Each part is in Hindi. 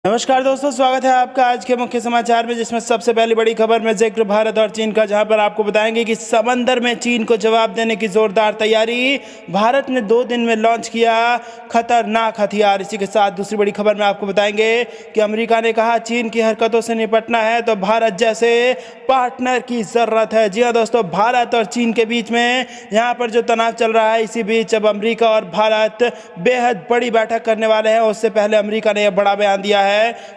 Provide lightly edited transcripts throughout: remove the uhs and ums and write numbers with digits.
नमस्कार दोस्तों, स्वागत है आपका आज के मुख्य समाचार में, जिसमें सबसे पहली बड़ी खबर में जिक्र भारत और चीन का, जहां पर आपको बताएंगे कि समंदर में चीन को जवाब देने की जोरदार तैयारी। भारत ने 2 दिन में लॉन्च किया खतरनाक हथियार। इसी के साथ दूसरी बड़ी खबर में आपको बताएंगे कि अमेरिका ने कहा चीन की हरकतों से निपटना है तो भारत जैसे पार्टनर की ज़रूरत है। जी हाँ दोस्तों, भारत और चीन के बीच में यहाँ पर जो तनाव चल रहा है, इसी बीच अब अमेरिका और भारत बेहद बड़ी बैठक करने वाले हैं। उससे पहले अमेरिका ने यह बड़ा बयान दिया है,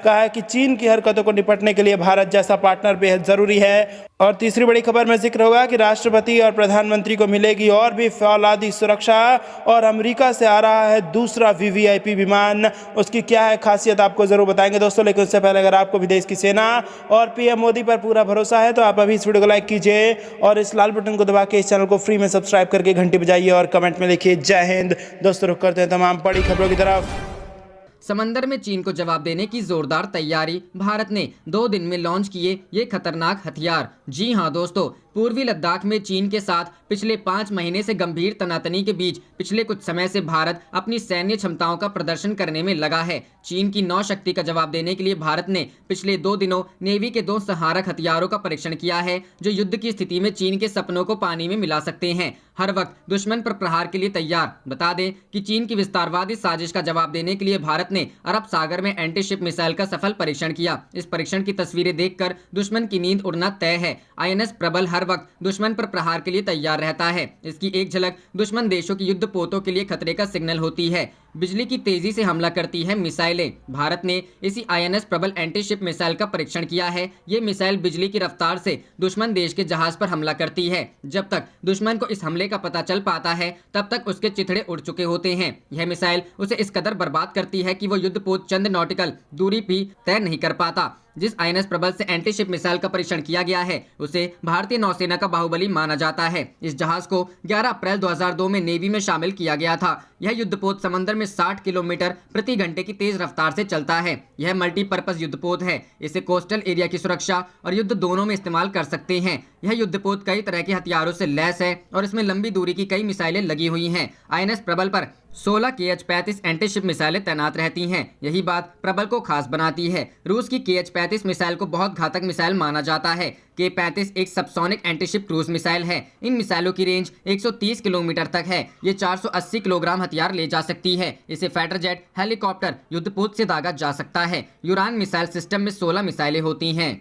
कहा है कि चीन की हरकतों को निपटने के लिए भारत जैसा पार्टनर बेहद जरूरी है। और तीसरी बड़ी खबर में जिक्र होगा कि राष्ट्रपति और प्रधानमंत्री को मिलेगी और भी फौलादी सुरक्षा, और अमेरिका से आ रहा है दूसरा वीवीआईपी विमान। उसकी क्या है खासियत, आपको जरूर बताएंगे दोस्तों। लेकिन उससे पहले अगर आपको भी देश की सेना और पीएम मोदी पर पूरा भरोसा है तो आप अभी इस वीडियो को लाइक कीजिए और इस लाल बटन को दबा के इस चैनल को फ्री में सब्सक्राइब करके घंटी बजाइए और कमेंट में लिखिए जय हिंद। दोस्तों रुक करते हैं तमाम बड़ी खबरों की तरफ। समंदर में चीन को जवाब देने की जोरदार तैयारी। भारत ने 2 दिन में लॉन्च किए ये खतरनाक हथियार। जी हां दोस्तों, पूर्वी लद्दाख में चीन के साथ पिछले 5 महीने से गंभीर तनातनी के बीच पिछले कुछ समय से भारत अपनी सैन्य क्षमताओं का प्रदर्शन करने में लगा है। चीन की नौ शक्ति का जवाब देने के लिए भारत ने पिछले 2 दिनों नेवी के 2 संहारक हथियारों का परीक्षण किया है, जो युद्ध की स्थिति में चीन के सपनों को पानी में मिला सकते हैं, हर वक्त दुश्मन पर प्रहार के लिए तैयार। बता दें कि चीन की विस्तारवादी साजिश का जवाब देने के लिए भारत ने अरब सागर में एंटी शिप मिसाइल का सफल परीक्षण किया। इस परीक्षण की तस्वीरें देखकर दुश्मन की नींद उड़ना तय है। आईएनएस प्रबल हर वक्त दुश्मन पर प्रहार के लिए तैयार रहता है। इसकी एक झलक दुश्मन देशों की युद्ध पोतों के लिए खतरे का सिग्नल होती है। बिजली की तेजी से हमला करती है मिसाइलें। भारत ने इसी आईएनएस प्रबल एंटी शिप मिसाइल का परीक्षण किया है। ये मिसाइल बिजली की रफ्तार से दुश्मन देश के जहाज पर हमला करती है। जब तक दुश्मन को इस हमले का पता चल पाता है, तब तक उसके चिथड़े उड़ चुके होते हैं। यह मिसाइल उसे इस कदर बर्बाद करती है कि वो युद्धपोत चंद नॉटिकल दूरी भी तय नहीं कर पाता। जिस आईएनएस प्रबल से एंटी शिप मिसाइल का परीक्षण किया गया है, उसे भारतीय नौसेना का बाहुबली माना जाता है। इस जहाज को 11 अप्रैल 2002 में नेवी में शामिल किया गया था। यह युद्धपोत समंदर में 60 किलोमीटर प्रति घंटे की तेज रफ्तार से चलता है। यह मल्टीपर्पज युद्धपोत है। इसे कोस्टल एरिया की सुरक्षा और युद्ध दोनों में इस्तेमाल कर सकते हैं। यह युद्धपोत कई तरह के हथियारों से लैस है और इसमें लंबी दूरी की कई मिसाइलें लगी हुई हैं। आईएनएस प्रबल पर 16 KH-35 एंटी शिप मिसाइलें तैनात रहती हैं। यही बात प्रबल को खास बनाती है। रूस की KH-35 मिसाइल को बहुत घातक मिसाइल माना जाता है। K-35 एक subsonic anti ship cruise missile है। इन मिसाइलों की रेंज 130 किलोमीटर तक है। ये 480 किलोग्राम हथियार ले जा सकती है। इसे फाइटर जेट, हेलीकॉप्टर, युद्धपोत से दागा जा सकता है। यूरान मिसाइल सिस्टम में 16 मिसाइलें होती हैं।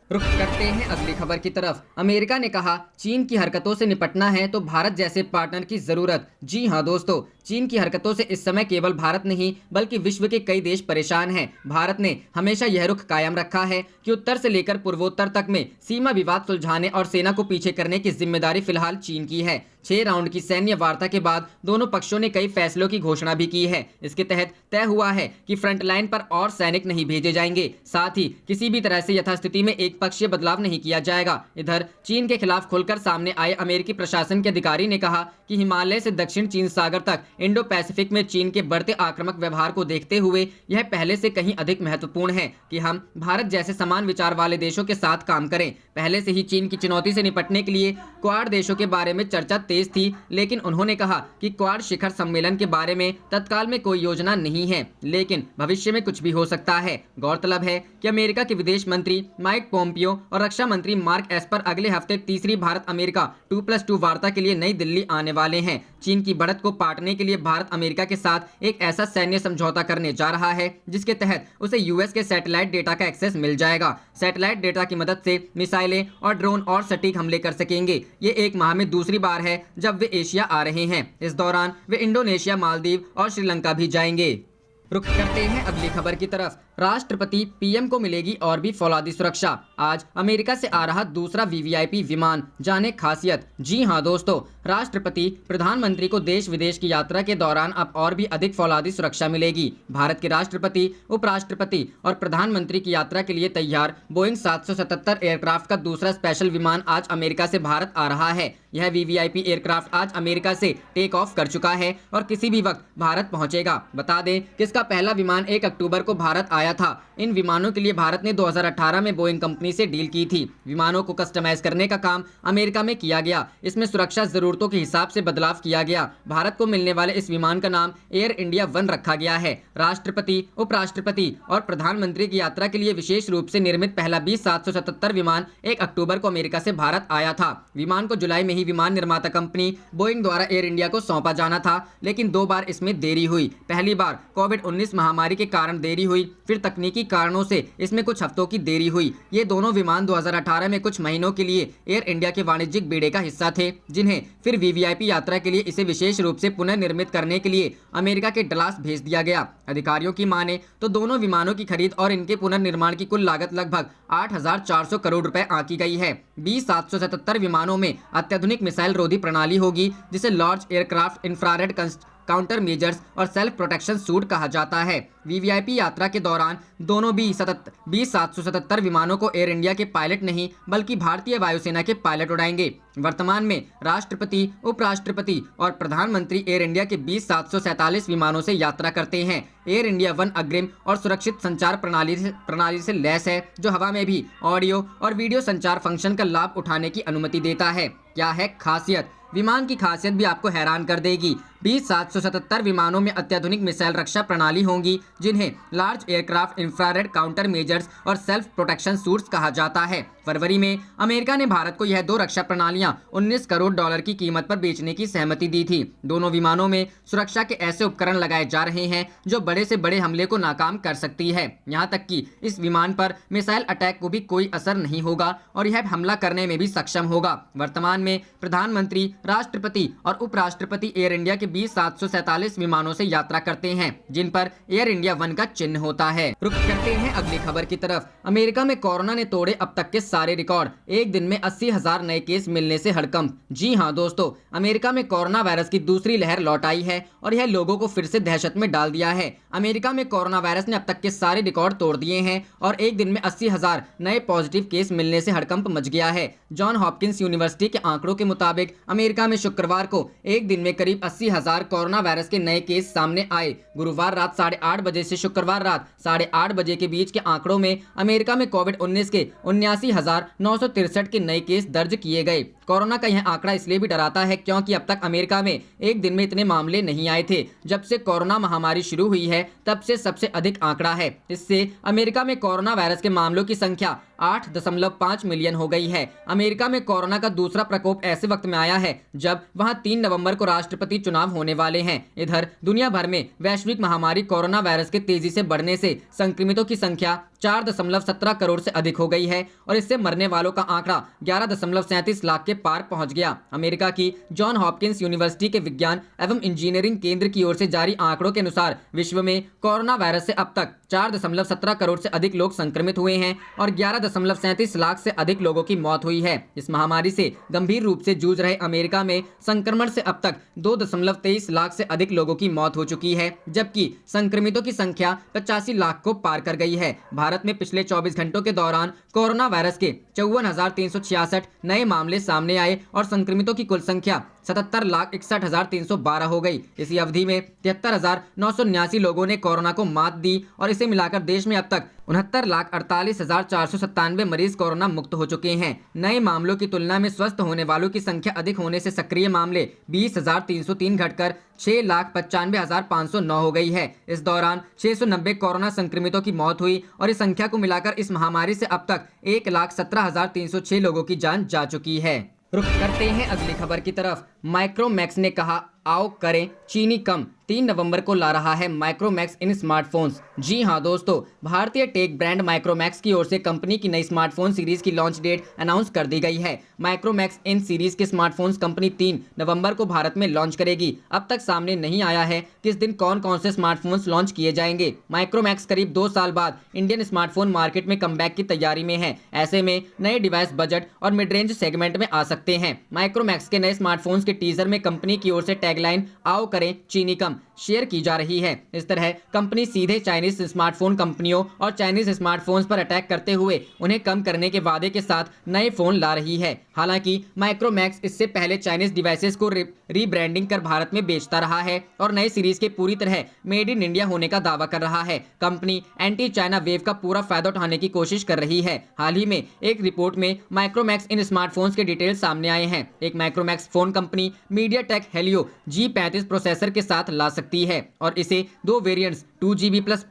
रुख करते हैं अगली खबर की तरफ। अमेरिका ने कहा चीन की हरकतों से निपटना है तो भारत जैसे पार्टनर की जरूरत। जी हां दोस्तों, चीन की हरकतों से इस समय केवल भारत नहीं बल्कि विश्व के कई देश परेशान हैं। भारत ने हमेशा यह रुख कायम रखा है कि उत्तर से लेकर पूर्वोत्तर तक में सीमा विवाद सुलझाने और सेना को पीछे करने की जिम्मेदारी फिलहाल चीन की है। 6 राउंड की सैन्य वार्ता के बाद दोनों पक्षों ने कई फैसलों की घोषणा भी की है। इसके तहत तय हुआ है कि फ्रंटलाइन पर और सैनिक नहीं भेजे जाएंगे। साथ ही किसी भी तरह से यथास्थिति में एक पक्षीय बदलाव नहीं किया जाएगा। इधर चीन के खिलाफ खुलकर सामने आए अमेरिकी प्रशासन के अधिकारी ने कहा कि हिमालय से दक्षिण चीन सागर तक इंडो पैसिफिक में चीन के बढ़ते आक्रामक व्यवहार को देखते हुए यह पहले से कहीं अधिक महत्वपूर्ण है कि हम भारत जैसे समान विचार वाले देशों के साथ काम करें। पहले से ही चीन की चुनौती से निपटने के लिए क्वाड देशों के बारे में चर्चा तेज थी, लेकिन उन्होंने कहा कि क्वाड शिखर सम्मेलन के बारे में तत्काल में कोई योजना नहीं है, लेकिन भविष्य में कुछ भी हो सकता है। गौरतलब है कि अमेरिका के विदेश मंत्री माइक पोम्पियो और रक्षा मंत्री मार्क एस्पर अगले हफ्ते तीसरी भारत अमेरिका 2+2 वार्ता के लिए नई दिल्ली आने वाले हैं। चीन की बढ़त को पाटने के लिए भारत अमेरिका के साथ एक ऐसा सैन्य समझौता करने जा रहा है जिसके तहत उसे यूएस के सैटेलाइट डेटा का एक्सेस मिल जाएगा। सैटेलाइट डेटा की मदद से मिसाइलें और ड्रोन और सटीक हमले कर सकेंगे। ये एक माह में दूसरी बार है जब वे एशिया आ रहे हैं। इस दौरान वे इंडोनेशिया, मालदीव और श्रीलंका भी जाएंगे। रुख करते हैं अगली खबर की तरफ। राष्ट्रपति पीएम को मिलेगी और भी फौलादी सुरक्षा। आज अमेरिका से आ रहा दूसरा वीवीआईपी विमान, जाने खासियत। जी हां दोस्तों, राष्ट्रपति प्रधानमंत्री को देश विदेश की यात्रा के दौरान अब और भी अधिक फौलादी सुरक्षा मिलेगी। भारत के राष्ट्रपति, उपराष्ट्रपति और प्रधानमंत्री की यात्रा के लिए तैयार बोइंग 777 एयरक्राफ्ट का दूसरा स्पेशल विमान आज अमेरिका से भारत आ रहा है। यह वीवीआईपी एयरक्राफ्ट आज अमेरिका से टेक ऑफ कर चुका है और किसी भी वक्त भारत पहुंचेगा। बता दें कि जिसका पहला विमान 1 अक्टूबर को भारत आया था। इन विमानों के लिए भारत ने 2018 में बोइंग कंपनी से डील की थी। विमानों को कस्टमाइज करने का काम अमेरिका में किया गया। इसमें सुरक्षा जरूरतों के हिसाब से बदलाव किया गया। भारत को मिलने वाले इस विमान का नाम एयर इंडिया 1 रखा गया है। राष्ट्रपति, उपराष्ट्रपति और प्रधानमंत्री की यात्रा के लिए विशेष रूप से निर्मित पहला B777 विमान 1 अक्टूबर को अमेरिका से भारत आया था। विमान को जुलाई में ही विमान निर्माता कंपनी बोइंग द्वारा एयर इंडिया को सौंपा जाना था, लेकिन 2 बार इसमें देरी हुई। पहली बार कोविड-19 महामारी के कारण देरी हुई, फिर तकनीकी कारणों से इसमें कुछ हफ्तों की देरी हुई। ये दोनों विमान 2018 में कुछ महीनों के लिए एयर इंडिया के वाणिज्यिक बेड़े का हिस्सा थे, जिन्हें फिर वीवीआईपी यात्रा के लिए इसे विशेष रूप से पुनर्निर्मित करने के लिए अमेरिका के डलास भेज दिया गया। अधिकारियों की माने तो दोनों विमानों की खरीद और इनके पुनर्निर्माण की कुल लागत लगभग 8,400 करोड़ रुपए आंकी गई है। B777 विमानों में अत्याधुनिक मिसाइल रोधी प्रणाली होगी, जिसे large aircraft infrared counter measures और सेल्फ प्रोटेक्शन सूट कहा जाता है। वीवीआईपी यात्रा के दौरान दोनों B777 विमानों को एयर इंडिया के पायलट नहीं बल्कि भारतीय वायुसेना के पायलट उड़ाएंगे। वर्तमान में राष्ट्रपति, उपराष्ट्रपति और प्रधानमंत्री एयर इंडिया के B747 विमानों से यात्रा करते हैं। एयर इंडिया 1 अग्रिम और सुरक्षित संचार प्रणाली से लैस है, जो हवा में भी ऑडियो और वीडियो संचार फंक्शन का लाभ उठाने की अनुमति देता है। क्या है खासियत? विमान की खासियत भी आपको हैरान कर देगी। B777 विमानों में अत्याधुनिक मिसाइल रक्षा प्रणाली होंगी, जिन्हें large aircraft infrared counter measures और सेल्फ प्रोटेक्शन सूट्स कहा जाता है। फरवरी में अमेरिका ने भारत को यह 2 रक्षा प्रणालियां 19 करोड़ डॉलर की कीमत पर बेचने की सहमति दी थी। दोनों विमानों में सुरक्षा के ऐसे उपकरण लगाए जा रहे हैं जो बड़े से बड़े हमले को नाकाम कर सकती है। यहाँ तक कि इस विमान पर मिसाइल अटैक को भी कोई असर नहीं होगा और यह हमला करने में भी सक्षम होगा। वर्तमान में प्रधानमंत्री, राष्ट्रपति और उपराष्ट्रपति एयर इंडिया के B747 विमानों से यात्रा करते हैं, जिन पर एयर इंडिया 1 का चिन्ह होता है। रुक करते हैं अगली खबर की तरफ। अमेरिका में कोरोना ने तोड़े अब तक के सारे रिकॉर्ड। एक दिन में 80,000 नए केस मिलने से हड़कंप। जी हाँ दोस्तों, अमेरिका में कोरोना वायरस की दूसरी लहर लौट आई है और यह लोगों को फिर से दहशत में डाल दिया है। अमेरिका में कोरोना वायरस ने अब तक के सारे रिकॉर्ड तोड़ दिए हैं और एक दिन में 80,000 नए पॉजिटिव केस मिलने से हड़कंप मच गया है। जॉन हॉपकिंस यूनिवर्सिटी के आंकड़ों के मुताबिक अमेरिका में शुक्रवार को एक दिन में करीब 80,000 कोरोना वायरस के नए केस सामने आए। गुरुवार रात 8:30 बजे से शुक्रवार रात 8:30 बजे के बीच के आंकड़ों में अमेरिका में कोविड-19 के 79,963 के नए केस दर्ज किए गए। कोरोना का यह आंकड़ा इसलिए भी डराता है क्योंकि अब तक अमेरिका में एक दिन में इतने मामले नहीं आए थे। जब से कोरोना महामारी शुरू हुई है तब से सबसे अधिक आंकड़ा है। इससे अमेरिका में कोरोना वायरस के मामलों की संख्या 8.5 मिलियन हो गई है। अमेरिका में कोरोना का दूसरा प्रकोप ऐसे वक्त में आया है जब वहां 3 नवंबर को राष्ट्रपति चुनाव होने वाले हैं। इधर दुनिया भर में वैश्विक महामारी कोरोना वायरस के तेजी से बढ़ने से संक्रमितों की संख्या 4.17 करोड़ से अधिक हो गई है और इससे मरने वालों का आंकड़ा 11.37 लाख के पार पहुंच गया। अमेरिका की जॉन हॉपकिंस यूनिवर्सिटी के विज्ञान एवं इंजीनियरिंग केंद्र की ओर से जारी आंकड़ों के अनुसार विश्व में कोरोना वायरस से अब तक 4.17 करोड़ से अधिक लोग संक्रमित हुए हैं और 11.37 लाख से अधिक लोगों की मौत हुई है। इस महामारी से गंभीर रूप से जूझ रहे अमेरिका में संक्रमण से अब तक 2.23 लाख से अधिक लोगों की मौत हो चुकी है, जबकि संक्रमितों की संख्या 85 लाख को पार कर गई है। भारत में पिछले 24 घंटों के दौरान कोरोना वायरस के 54,366 नए मामले सामने आए और संक्रमितों की कुल संख्या 77,61,312 हो गई। इसी अवधि में 73,979 लोगों ने कोरोना को मात दी और इसे मिलाकर देश में अब तक 69,48,497 मरीज कोरोना मुक्त हो चुके हैं। नए मामलों की तुलना में स्वस्थ होने वालों की संख्या अधिक होने से सक्रिय मामले 20,303 घटकर 6,95,509 हो गई है। इस दौरान 690 कोरोना संक्रमितों की मौत हुई और इस संख्या को मिलाकर इस महामारी से अब तक 1,17,306 लोगों की जान जा चुकी है। रुक करते हैं अगली खबर की तरफ। माइक्रोमैक्स ने कहा आओ करें चीनी कम। 3 नवंबर को ला रहा है माइक्रोमैक्स इन स्मार्टफोन्स। जी हां दोस्तों, भारतीय टेक ब्रांड माइक्रोमैक्स की ओर से कंपनी की नई स्मार्टफोन सीरीज की लॉन्च डेट अनाउंस कर दी गई है। माइक्रोमैक्स इन सीरीज के स्मार्टफोन्स कंपनी 3 नवंबर को भारत में लॉन्च करेगी। अब तक सामने नहीं आया है किस दिन कौन कौन से स्मार्टफोन्स लॉन्च किए जाएंगे। माइक्रोमैक्स करीब 2 साल बाद इंडियन स्मार्टफोन मार्केट में कमबैक की तैयारी में है। ऐसे में नए डिवाइस बजट और मिड रेंज सेगमेंट में आ सकते हैं। माइक्रोमैक्स के नए स्मार्टफोन्स के टीजर में कंपनी की ओर से टैगलाइन आओ करें चीनी कम शेयर की जा रही है। इस तरह कंपनी सीधे चाइनीज स्मार्टफोन कंपनियों और चाइनीज स्मार्टफोन्स पर अटैक करते हुए उन्हें कम करने के वादे के साथ नए फोन ला रही है। हालांकि माइक्रोमैक्स इससे पहले चाइनीज डिवाइसेस को रीब्रांडिंग कर भारत में बेचता रहा है और नए सीरीज के पूरी तरह मेड इन इंडिया होने का दावा कर रहा है। कंपनी एंटी चाइना वेव का पूरा फायदा उठाने की कोशिश कर रही है। हाल ही में एक रिपोर्ट में माइक्रोमैक्स इन स्मार्टफोन्स के डिटेल्स सामने आए हैं। एक Micromax phone company MediaTek Helio G35 processor के साथ ला सकती है और इसे दो variants 2GB plus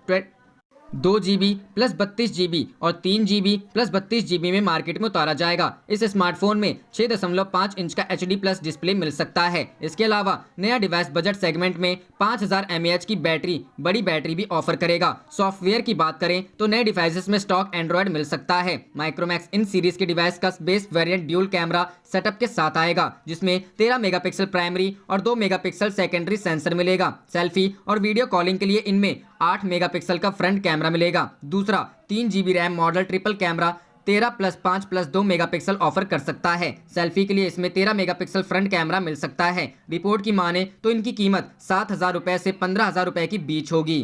2GB plus 32GB और 3GB प्लस 32GB में मार्केट में उतारा जाएगा। इस स्मार्टफोन में 6.5 इंच का HD प्लस डिस्प्ले मिल सकता है। इसके अलावा नया डिवाइस बजट सेगमेंट में 5000 mAh की बड़ी बैटरी भी ऑफर करेगा। सॉफ्टवेयर की बात करें तो नए डिवाइसेस में स्टॉक एंड्रॉयड मिल सकता है। माइक्रोमैक्स इन सीरीज के डिवाइस का base variant dual camera setup के साथ आएगा, जिसमें 13 मेगापिक्सल प्राइमरी और 2 मेगापिक्सल सेकेंडरी सेंसर मिलेगा। सेल्फी और वीडियो कॉलिंग के लिए इनमें 8 मेगापिक्सल का फ्रंट कैमरा मिलेगा। दूसरा 3GB RAM model triple camera 13+5+2 megapixel offer कर सकता है। सेल्फी के लिए इसमें 13 मेगापिक्सल फ्रंट कैमरा मिल सकता है। रिपोर्ट की माने तो इनकी कीमत 7,000 रुपए से 15,000 रुपए के बीच होगी।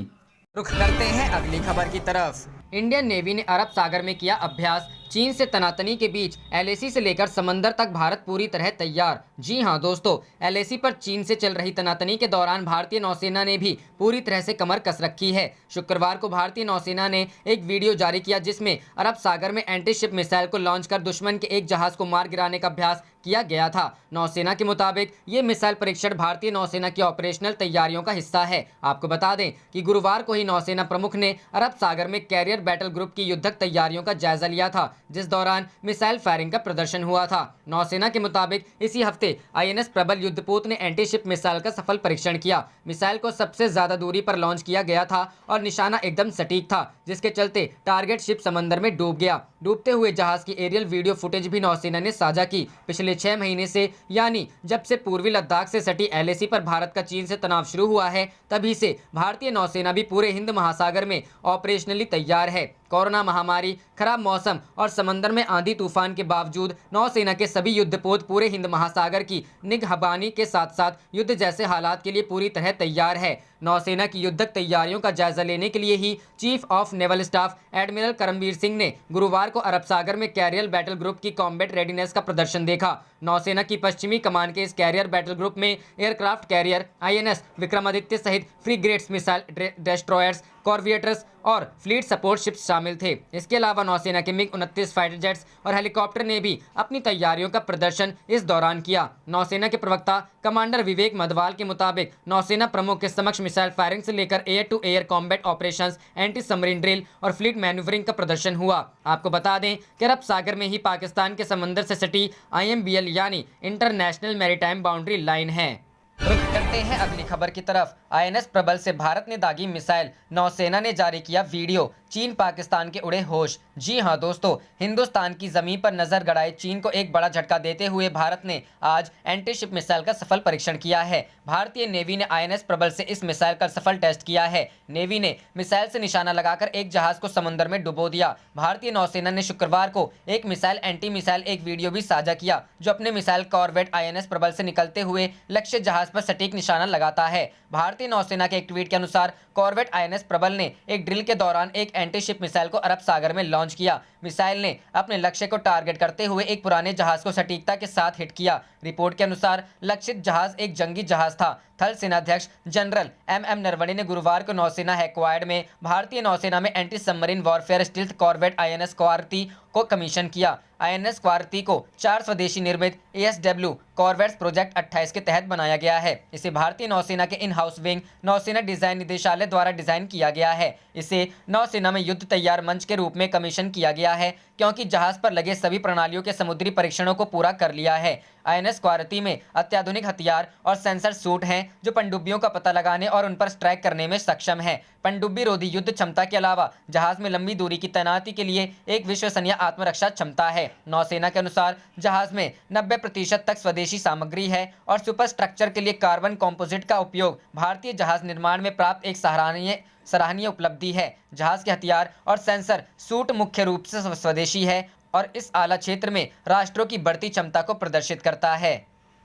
रुख करते हैं अगली खबर की तरफ। इंडियन नेवी ने अरब सागर में किया अभ्यास। चीन से तनातनी के बीच LAC से लेकर समंदर तक भारत पूरी तरह तैयार। जी हां दोस्तों, LAC पर चीन से चल रही तनातनी के दौरान भारतीय नौसेना ने भी पूरी तरह से कमर कस रखी है। शुक्रवार को भारतीय नौसेना ने एक वीडियो जारी किया जिसमें अरब सागर में एंटी शिप मिसाइल को लॉन्च कर दुश्मन के एक जहाज को मार गिराने का अभ्यास किया गया था। नौसेना के मुताबिक ये मिसाइल परीक्षण भारतीय नौसेना की ऑपरेशनल तैयारियों का हिस्सा है। आपको बता दें कि गुरुवार को ही नौसेना प्रमुख ने अरब सागर में कैरियर बैटल ग्रुप की युद्धक तैयारियों का जायजा लिया था, जिस दौरान मिसाइल फायरिंग का प्रदर्शन हुआ था। नौसेना के मुताबिक इसी हफ्ते INS प्रबल युद्धपोत ने एंटी शिप मिसाइल का सफल परीक्षण किया। मिसाइल को सबसे ज्यादा दूरी पर लॉन्च किया गया था और निशाना एकदम सटीक था, जिसके चलते टारगेट शिप समंदर में डूब गया। डूबते हुए जहाज की एरियल वीडियो फुटेज भी नौसेना ने साझा की। पिछले 6 महीने से, यानी जब से पूर्वी लद्दाख से सटी LAC पर भारत का चीन से तनाव शुरू हुआ है, तभी से भारतीय नौसेना भी पूरे हिंद महासागर में ऑपरेशनली तैयार है। कोरोना महामारी, खराब मौसम और समंदर में आंधी तूफान के बावजूद नौसेना के सभी युद्धपोत पूरे हिंद महासागर की निगहबानी के साथ साथ युद्ध जैसे हालात के लिए पूरी तरह तैयार है। नौसेना की युद्धक तैयारियों का जायजा लेने के लिए ही chief of naval staff admiral Karambir Singh ने गुरुवार को अरब सागर में कैरियर बैटल ग्रुप की कॉम्बैट रेडीनेस का प्रदर्शन देखा। नौसेना की पश्चिमी कमान के इस कैरियर बैटल ग्रुप में एयरक्राफ्ट कैरियर INS विक्रमादित्य सहित फ्रीगेट्स, मिसाइल डेस्ट्रॉयर्स, कॉर्विएटर्स और फ्लीट सपोर्ट शिप्स शामिल थे। इसके अलावा नौसेना के MiG-29 फाइटर जेट्स और हेलीकॉप्टर ने भी अपनी तैयारियों का प्रदर्शन इस दौरान किया। नौसेना के प्रवक्ता कमांडर विवेक मधवाल के मुताबिक नौसेना प्रमुख के समक्ष मिसाइल फायरिंग से लेकर air to air combat operations, anti submarine drill और फ्लीट मैन्यूवरिंग का प्रदर्शन हुआ। आपको बता दें कि अरब सागर में ही पाकिस्तान के समंदर से सटी IMBL यानी इंटरनेशनल मैरीटाइम बाउंड्री लाइन है। रुख करते हैं अगली खबर की तरफ। INS प्रबल से भारत ने दागी मिसाइल, नौसेना ने जारी किया वीडियो, चीन पाकिस्तान के उड़े होश। जी हां दोस्तों, हिंदुस्तान की जमीन पर नजर गड़ाए चीन को एक बड़ा झटका देते हुए भारत ने आज एंटी शिप मिसाइल का सफल परीक्षण किया है। भारतीय नेवी ने INS प्रबल से इस मिसाइल का सफल टेस्ट किया है। नेवी ने मिसाइल से निशाना लगाकर एक जहाज को समुद्र में डुबो दिया। भारतीय नौसेना ने शुक्रवार को एक मिसाइल एंटी मिसाइल एक वीडियो भी साझा किया, जो अपने मिसाइल कॉर्वेट INS प्रबल से निकलते हुए लक्ष्य जहाज पर सटीक निशाना लगाता है। भारतीय नौसेना के एक ट्वीट के अनुसार कॉर्वेट INS प्रबल ने एक ड्रिल के दौरान एक एंटी शिप मिसाइल को अरब सागर में लॉन्च किया। मिसाइल ने अपने लक्ष्य को टारगेट करते हुए एक पुराने जहाज को सटीकता के साथ हिट किया। रिपोर्ट के अनुसार लक्षित जहाज एक जंगी जहाज था। थल सेनाध्यक्ष जनरल MM नरवणे ने गुरुवार को नौसेना हेडक्वार्टर में भारतीय नौसेना में anti submarine warfare stealth corvette INS क्वारती को कमीशन किया। INS क्वारती को 4 स्वदेशी निर्मित ASW कॉर्वेट्स प्रोजेक्ट 28 के तहत बनाया गया है। इसे भारतीय नौसेना के इन हाउस विंग नौसेना डिजाइन निदेशालय द्वारा डिजाइन किया गया है। इसे नौसेना में युद्ध तैयार मंच के रूप में कमीशन किया गया है, क्योंकि जहाज पर लगे सभी प्रणालियों के समुद्री परीक्षणों को पूरा कर लिया है। INS क्वारती में अत्याधुनिक हथियार और सेंसर सूट हैं, जो पनडुब्बियों का पता लगाने और उन पर स्ट्राइक करने में सक्षम है। पनडुब्बी रोधी युद्ध क्षमता के अलावा जहाज में लंबी दूरी की तैनाती के लिए एक विश्वसनीय आत्मरक्षा क्षमता है। नौसेना के अनुसार जहाज में 90% तक स्वदेशी सामग्री है और सुपर स्ट्रक्चर के लिए कार्बन कंपोजिट का उपयोग भारतीय जहाज निर्माण में प्राप्त एक सराहनीय उपलब्धि है। जहाज के हथियार और सेंसर सूट मुख्य रूप से स्वदेशी है और इस आला क्षेत्र में राष्ट्रों की बढ़ती क्षमता को प्रदर्शित करता है।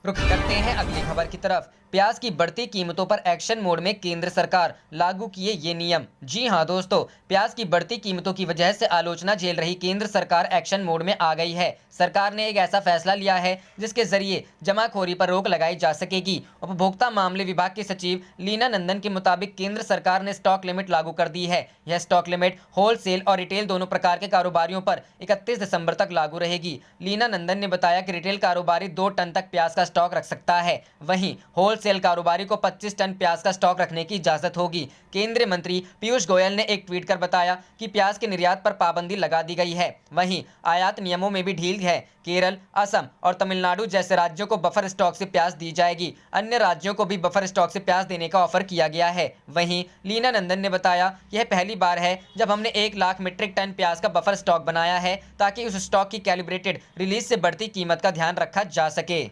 रुख करते हैं अगली खबर की तरफ। प्याज की बढ़ती कीमतों पर एक्शन मोड में केंद्र सरकार, लागू किए ये नियम। जी हां दोस्तों, प्याज की बढ़ती कीमतों की वजह से आलोचना झेल रही केंद्र सरकार एक्शन मोड में आ गई है। सरकार ने एक ऐसा फैसला लिया है जिसके जरिए जमाखोरी पर रोक लगाई जा सकेगी। उपभोक्ता मामले विभाग के सचिव लीना नंदन के मुताबिक केंद्र सरकार ने स्टॉक लिमिट लागू कर दी है। यह स्टॉक लिमिट होलसेल और रिटेल दोनों प्रकार के कारोबारियों पर 31 दिसंबर तक लागू रहेगी। लीना नंदन ने बताया कि रिटेल कारोबारी 2 टन तक प्याज का स्टॉक रख सकता है, वहीं होलसेल कारोबारी को 25 टन प्याज का स्टॉक रखने की इजाजत होगी। केंद्रीय मंत्री पीयूष गोयल ने एक ट्वीट कर बताया कि प्याज के निर्यात पर पाबंदी लगा दी गई है, वहीं आयात नियमों में भी ढील है। केरल, असम और तमिलनाडु जैसे राज्यों को बफर स्टॉक से प्याज दी जाएगी। अन्य राज्यों को भी बफर स्टॉक से प्याज देने का ऑफर किया गया है। वहीं लीना नंदन ने बताया, यह पहली बार है जब हमने 1 लाख मीट्रिक टन प्याज का बफर स्टॉक बनाया है ताकि उस स्टॉक की कैलिब्रेटेड रिलीज से बढ़ती कीमत का ध्यान रखा जा सके।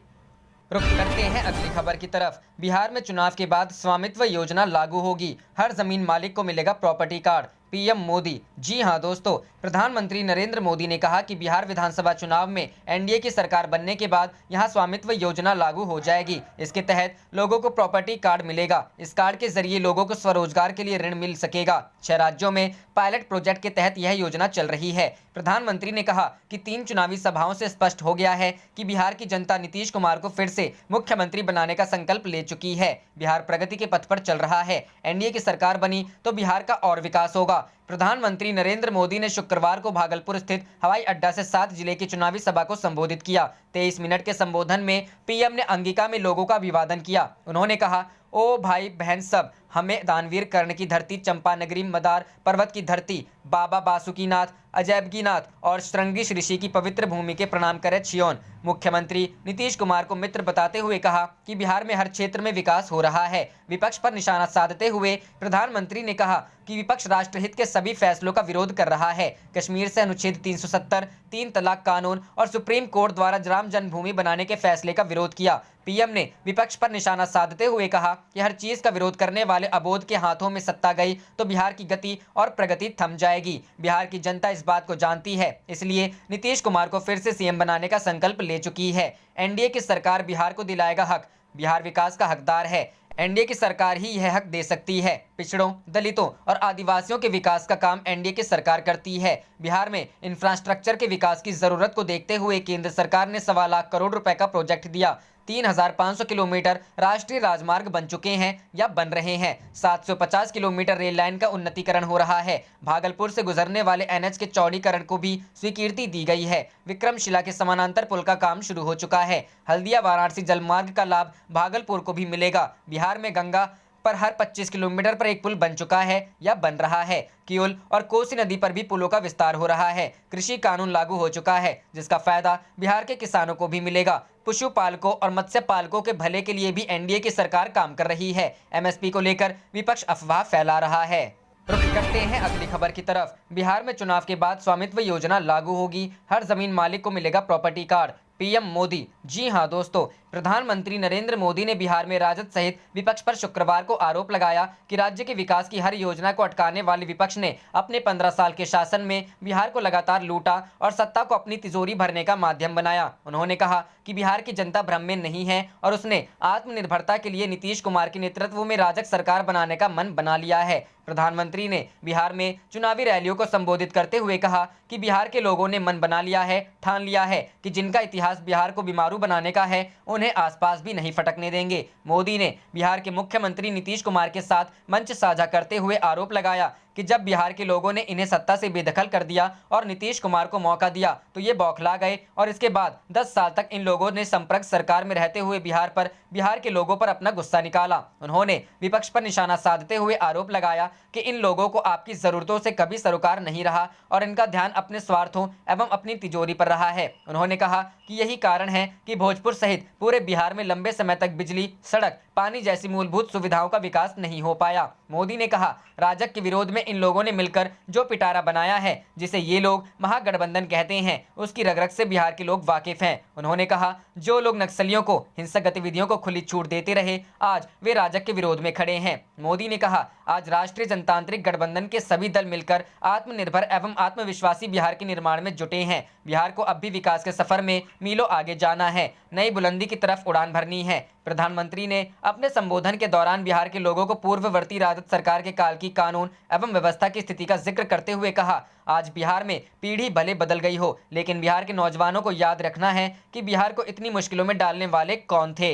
रुख करते हैं अगली खबर की तरफ। बिहार में चुनाव के बाद स्वामित्व योजना लागू होगी, हर जमीन मालिक को मिलेगा प्रॉपर्टी कार्ड, पीएम मोदी। जी हां दोस्तों, प्रधानमंत्री नरेंद्र मोदी ने कहा कि बिहार विधानसभा चुनाव में एनडीए की सरकार बनने के बाद यहां स्वामित्व योजना लागू हो जाएगी। इसके तहत लोगों को प्रॉपर्टी कार्ड मिलेगा। इस कार्ड के जरिए लोगों को स्वरोजगार के लिए ऋण मिल सकेगा। 6 राज्यों में पायलट प्रोजेक्ट के तहत यह योजना चल रही है। प्रधानमंत्री ने कहा कि 3 चुनावी सभाओं से स्पष्ट हो गया है कि बिहार की जनता नीतीश कुमार को फिर से मुख्यमंत्री बनाने का संकल्प ले चुकी है। बिहार प्रगति के पथ पर चल रहा है। एनडीए की सरकार बनी तो बिहार का और विकास होगा। प्रधानमंत्री नरेंद्र मोदी ने शुक्रवार को भागलपुर स्थित हवाई अड्डा से 7 जिले की चुनावी सभा को संबोधित किया। 23 मिनट के संबोधन में पीएम ने अंगिका में लोगों का अभिवादन किया। उन्होंने कहा, ओ भाई बहन सब, हमें दानवीर कर्ण की धरती, चंपा नगरी, मदार पर्वत की धरती, बाबा बासुकीनाथ, अजैबगीनाथ और श्रृंगी ऋषि की पवित्र भूमि के प्रणाम करे छियोन। मुख्यमंत्री नीतीश कुमार को मित्र बताते हुए कहा कि बिहार में हर क्षेत्र में विकास हो रहा है। विपक्ष पर निशाना साधते हुए प्रधानमंत्री ने कहा कि विपक्ष राष्ट्रहित के सभी फैसलों का विरोध कर रहा है। कश्मीर से अनुच्छेद 370, 3 तलाक कानून और सुप्रीम कोर्ट द्वारा राम जन्मभूमि बनाने के फैसले का विरोध किया। पीएम ने विपक्ष पर निशाना साधते हुए कहा कि हर चीज का विरोध करने वाले अबोध के हाथों में सत्ता गई तो बिहार की गति और प्रगति थम जाएगी। बिहार की जनता इस बात को जानती है, इसलिए नीतीश कुमार को फिर से सीएम बनाने का संकल्प ले चुकी है। एनडीए की सरकार बिहार को दिलाएगा हक। बिहार विकास का हकदार है। एनडीए की सरकार ही यह हक दे सकती है। पिछड़ों, दलितों और आदिवासियों के विकास का काम एनडीए की सरकार करती है। बिहार में इंफ्रास्ट्रक्चर के विकास की जरूरत को देखते हुए केंद्र सरकार ने 1.25 लाख करोड़ रुपए का प्रोजेक्ट दिया। 3500 किलोमीटर राष्ट्रीय राजमार्ग बन चुके हैं या बन रहे हैं। 750 किलोमीटर रेल लाइन का उन्नतीकरण हो रहा है। भागलपुर से गुजरने वाले एनएच के चौड़ीकरण को भी स्वीकृति दी गई है। विक्रमशिला के समानांतर पुल का काम शुरू हो चुका है। हल्दिया वाराणसी जलमार्ग का लाभ भागलपुर को भी मिलेगा। बिहार में गंगा पर हर 25 किलोमीटर पर एक पुल बन चुका है या बन रहा है। किउल और कोसी नदी पर भी पुलों का विस्तार हो रहा है। कृषि कानून लागू हो चुका है, जिसका फायदा बिहार के किसानों को भी मिलेगा। पशुपालकों और मत्स्य पालकों के भले के लिए भी एनडीए की सरकार काम कर रही है। एमएसपी को लेकर विपक्ष अफवाह फैला रहा है। रुख करते हैं अगली खबर की तरफ। बिहार में चुनाव के बाद स्वामित्व योजना लागू होगी, हर जमीन मालिक को मिलेगा प्रॉपर्टी कार्ड, पीएम मोदी। जी हां दोस्तों, प्रधानमंत्री नरेंद्र मोदी ने बिहार में राजद सहित विपक्ष पर शुक्रवार को आरोप लगाया कि राज्य के विकास की हर योजना को अटकाने वाले विपक्ष ने अपने 15 साल के शासन में बिहार को लगातार लूटा और सत्ता को अपनी तिजोरी भरने का माध्यम बनाया। उन्होंने कहा कि बिहार की जनता भ्रम में नहीं है और उसने आत्मनिर्भरता के लिए नीतीश कुमार के नेतृत्व में राजग सरकार बनाने का मन बना लिया है। प्रधानमंत्री ने बिहार में चुनावी रैलियों को संबोधित करते हुए कहा कि बिहार के लोगों ने मन बना लिया है, ठान लिया है कि जिनका इतिहास बिहार को बीमारू बनाने का है, उन्हें आसपास भी नहीं फटकने देंगे। मोदी ने बिहार के मुख्यमंत्री नीतीश कुमार के साथ मंच साझा करते हुए आरोप लगाया कि जब बिहार के लोगों ने इन्हें सत्ता से बेदखल कर दिया और नीतीश कुमार को मौका दिया तो ये बौखला गए और इसके बाद 10 साल तक इन लोगों ने संपर्क सरकार में रहते हुए बिहार के लोगों पर अपना गुस्सा निकाला। उन्होंने विपक्ष पर निशाना साधते हुए आरोप लगाया कि इन लोगों को आपकी जरूरतों से कभी सरोकार नहीं रहा और इनका ध्यान अपने स्वार्थों एवं अपनी तिजोरी पर रहा है। उन्होंने कहा कि यही कारण है कि भोजपुर सहित पूरे बिहार में लंबे समय तक बिजली, सड़क, पानी जैसी मूलभूत सुविधाओं का विकास नहीं हो पाया। मोदी ने कहा, राजग के विरोध में इन लोगों ने मिलकर जो पिटारा बनाया है, जिसे ये लोग महागठबंधन कहते हैं, उसकी रग रग से बिहार के लोग वाकिफ हैं। उन्होंने कहा, जो लोग नक्सलियों को हिंसक गतिविधियों को खुली छूट देते रहे, आज वे राजग के विरोध में खड़े हैं। मोदी ने कहा, आज राष्ट्रीय जनतांत्रिक गठबंधन के सभी दल मिलकर आत्मनिर्भर एवं आत्मविश्वासी बिहार के निर्माण में जुटे हैं। बिहार को अब भी विकास के सफर में मीलों आगे जाना है, नई बुलंदी की तरफ उड़ान भरनी है। प्रधानमंत्री ने अपने संबोधन के दौरान बिहार के लोगों को पूर्ववर्ती राजद सरकार के काल की कानून एवं व्यवस्था की स्थिति का जिक्र करते हुए कहा, आज बिहार में पीढ़ी भले बदल गई हो, लेकिन बिहार के नौजवानों को याद रखना है कि बिहार को इतनी मुश्किलों में डालने वाले कौन थे।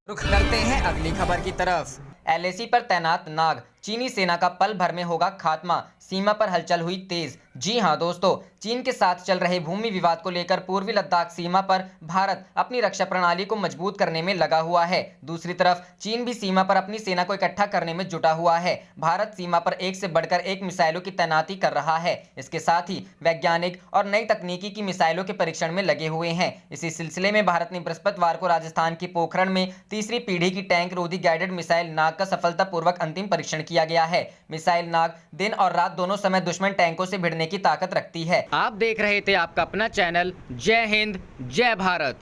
रुख करते हैं अगली खबर की तरफ। LAC पर तैनात नाग, चीनी सेना का पल भर में होगा खात्मा, सीमा पर हलचल हुई तेज। जी हां दोस्तों, चीन के साथ चल रहे भूमि विवाद को लेकर पूर्वी लद्दाख सीमा पर भारत अपनी रक्षा प्रणाली को मजबूत करने में लगा हुआ है। दूसरी तरफ चीन भी सीमा पर अपनी सेना को इकट्ठा करने में जुटा हुआ है। भारत सीमा पर एक से बढ़कर एक मिसाइलों की तैनाती कर रहा है। इसके साथ ही वैज्ञानिक और नई तकनीकी की मिसाइलों के परीक्षण में लगे हुए हैं। इसी सिलसिले में भारत ने बृहस्पतिवार को राजस्थान की पोखरण में तीसरी पीढ़ी की टैंक रोधी गाइडेड मिसाइल नाग का सफलतापूर्वक अंतिम परीक्षण किया गया है। मिसाइल नाग दिन और रात दोनों समय दुश्मन टैंकों से भिड़ने की ताकत रखती है। आप देख रहे थे आपका अपना चैनल जय हिंद जय भारत।